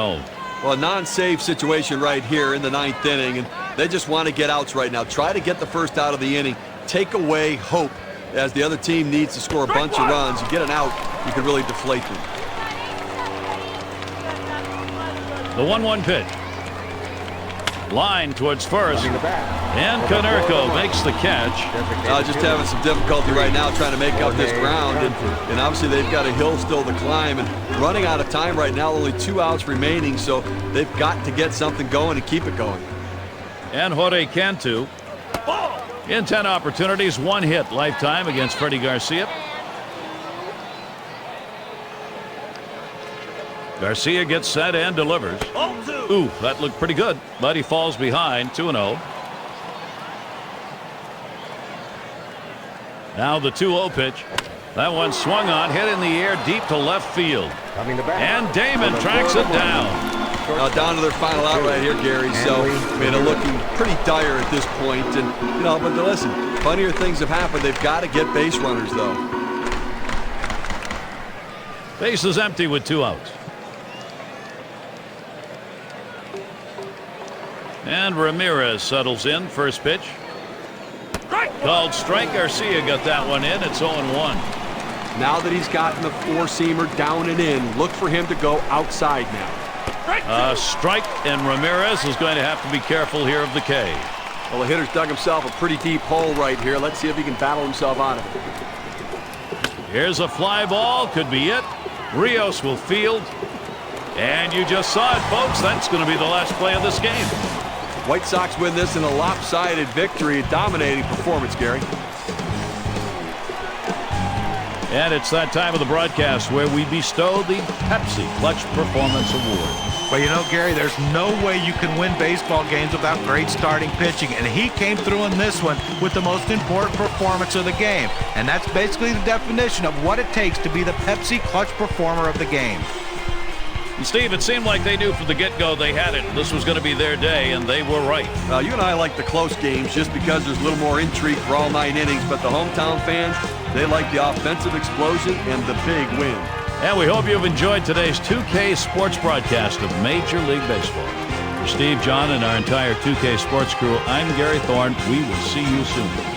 Well, a non-save situation right here in the 9th inning, and they just want to get outs right now. Try to get the first out of the inning. Take away hope as the other team needs to score a bunch of runs. You get an out, you can really deflate them. The 1-1 pitch. Line towards first. And Konerko makes the catch. Just having some difficulty right now trying to make up this ground. And obviously they've got a hill still to climb. And running out of time right now, only 2 outs remaining. So they've got to get something going and keep it going. And Jorge Cantu. In 10 opportunities, 1 hit lifetime against Freddie Garcia. Garcia gets set and delivers. Ooh, that looked pretty good, but he falls behind 2-0. Now the 2-0 pitch. That one swung on, hit in the air deep to left field. And Damon tracks it down. Down to their final out right here, Gary. So, I mean, they're looking pretty dire at this point. And, you know, but listen, funnier things have happened. They've got to get base runners, though. Base is empty with 2 outs. And Ramirez settles in. First pitch. Called strike. Garcia got that one in. It's 0-1. Now that he's gotten the 4-seamer down and in, look for him to go outside now. Strike, and Ramirez is going to have to be careful here of the K. Well, the hitter's dug himself a pretty deep hole right here. Let's see if he can battle himself out of it. Here's a fly ball. Could be it. Rios will field. And you just saw it, folks. That's going to be the last play of this game. White Sox win this in a lopsided victory, a dominating performance, Gary. And it's that time of the broadcast where we bestow the Pepsi Clutch Performance Award. But you know, Gary, there's no way you can win baseball games without great starting pitching, and he came through in this one with the most important performance of the game. And that's basically the definition of what it takes to be the Pepsi Clutch Performer of the game. And Steve, it seemed like they knew from the get-go they had it. This was going to be their day, and they were right. You and I like the close games just because there's a little more intrigue for all 9 innings, but the hometown fans, they like the offensive explosion and the big win. And we hope you've enjoyed today's 2K Sports broadcast of Major League Baseball. For Steve, John, and our entire 2K Sports crew, I'm Gary Thorne. We will see you soon.